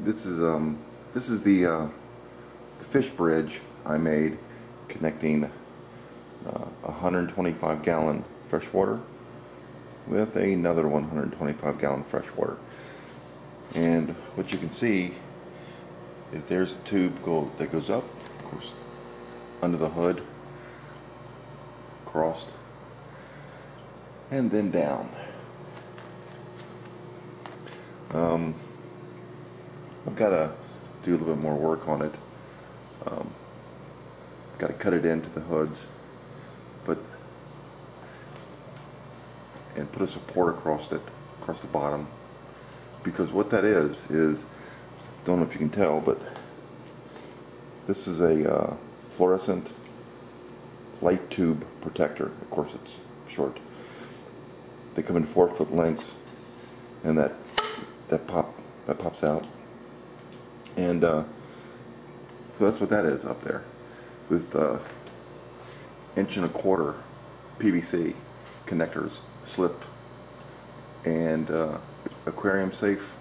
This is the fish bridge I made connecting 125 gallon freshwater with another 125 gallon freshwater. And what you can see is there's a tube that goes up, of course, under the hood, crossed, and then down. I've got to do a little bit more work on it. Got to cut it into the hoods, and put a support across the bottom, because what that is don't know if you can tell, but this is a fluorescent light tube protector. Of course, it's short. They come in 4-foot lengths, and that pops out, and so that's what that is up there, with 1.25" PVC connectors, slip, and aquarium safe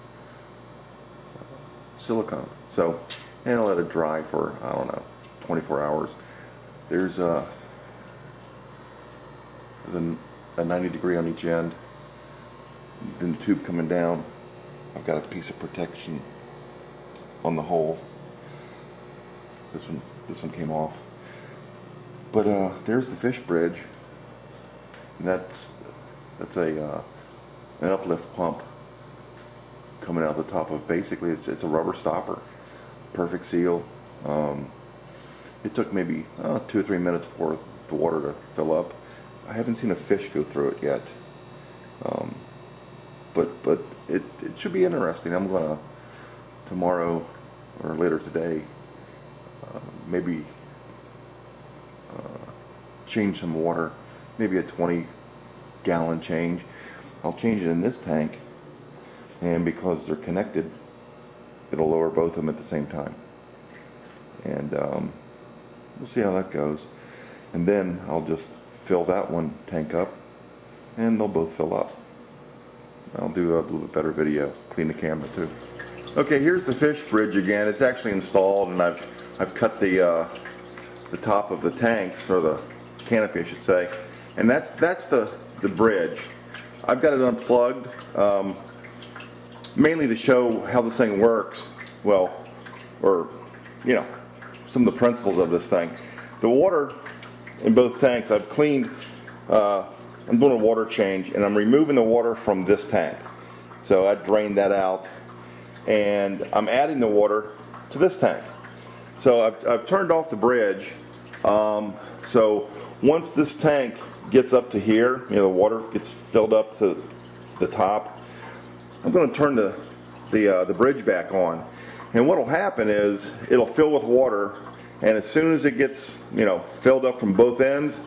silicone. So, and I'll let it dry for, I don't know, 24 hours. There's a 90-degree on each end. Then the tube coming down, I've got a piece of protection on the hole. This one came off. But there's the fish bridge. And that's an uplift pump coming out the top of. Basically, it's a rubber stopper, perfect seal. It took maybe 2 or 3 minutes for the water to fill up. I haven't seen a fish go through it yet, but it should be interesting. I'm gonna tomorrow or later today maybe change some water, maybe a 20-gallon change. I'll change it in this tank, and because they're connected, it'll lower both of them at the same time. And we'll see how that goes. And then I'll just fill that one tank up, and they'll both fill up. I'll do a little bit better video, clean the camera too. Okay, here's the fish bridge again. It's actually installed, and I've cut the top of the tanks, or the canopy I should say, and that's the bridge. I've got it unplugged, mainly to show how this thing works. Well, or you know, some of the principles of this thing. The water in both tanks I've cleaned. I'm doing a water change, and I'm removing the water from this tank. So I drained that out, and I'm adding the water to this tank. So I've turned off the bridge. So once this tank gets up to here, you know, the water gets filled up to the top, I'm going to turn the bridge back on. And what will happen is it'll fill with water, and as soon as it gets, you know, filled up from both ends,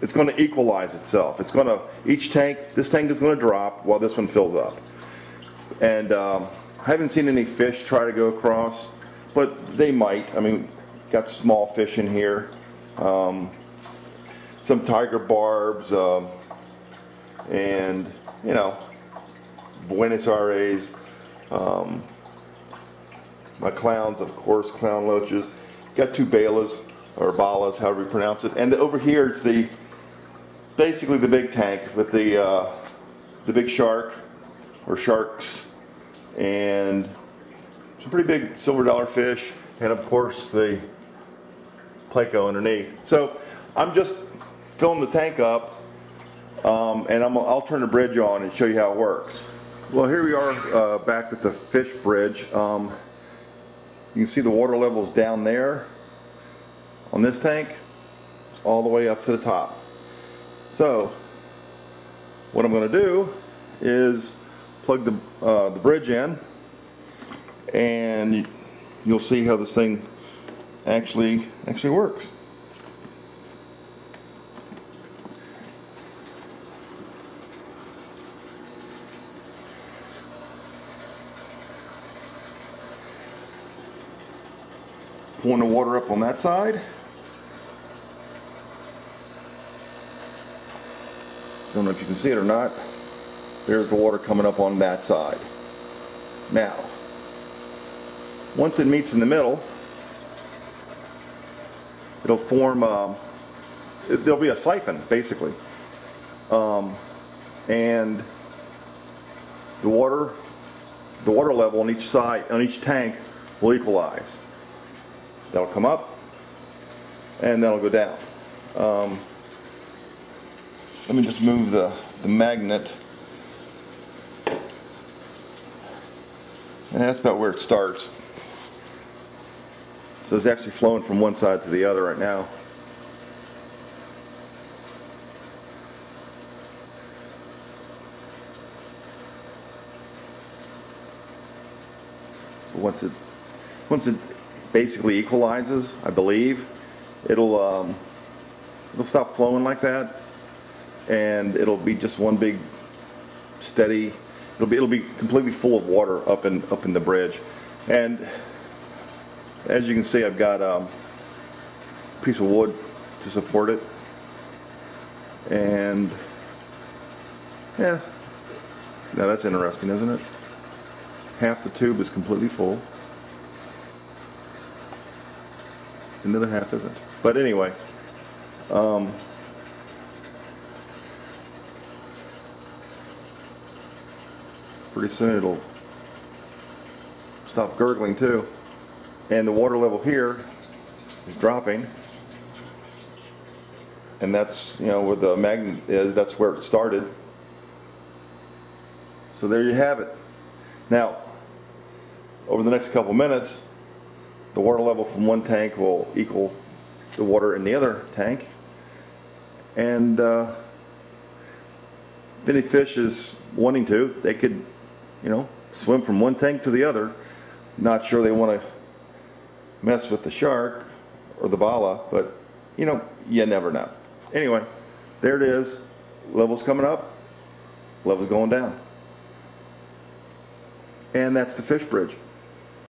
it's going to equalize itself. It's going to, each tank, this tank is going to drop while this one fills up. And I haven't seen any fish try to go across, but they might. I mean, got small fish in here, some tiger barbs, and you know, Buenos Aires, my clowns, of course, clown loaches. Got 2 balas, or balas, however you pronounce it. And over here, it's basically the big tank with the big shark, or sharks, and some pretty big silver dollar fish, and of course the pleco underneath. So I'm just filling the tank up, and I'll turn the bridge on and show you how it works. Well, here we are back with the fish bridge. You can see the water levels down there on this tank, all the way up to the top. So what I'm going to do is plug the bridge in, and you'll see how this thing actually works. It's pulling the water up on that side. Don't know if you can see it or not. There's the water coming up on that side. Now, once it meets in the middle, it'll form, there'll be a siphon basically, and the water level on each side, on each tank, will equalize. That'll come up and that'll go down. Let me just move the magnet, and that's about where it starts. So it's actually flowing from one side to the other right now. Once it basically equalizes, I believe, it'll stop flowing like that, and it'll be just one big steady. It'll be completely full of water up in the bridge. And as you can see, I've got a piece of wood to support it, and yeah, now that's interesting, isn't it? Half the tube is completely full, another half isn't. But anyway, pretty soon it'll stop gurgling too, and the water level here is dropping, and that's, you know, where the magnet is. That's where it started. So there you have it. Now, over the next couple minutes, the water level from one tank will equal the water in the other tank, and if any fish is wanting to, they could, you know, swim from one tank to the other. Not sure they want to mess with the shark or the bala, but you know, you never know. Anyway, there it is. Levels coming up, levels going down. And that's the fish bridge.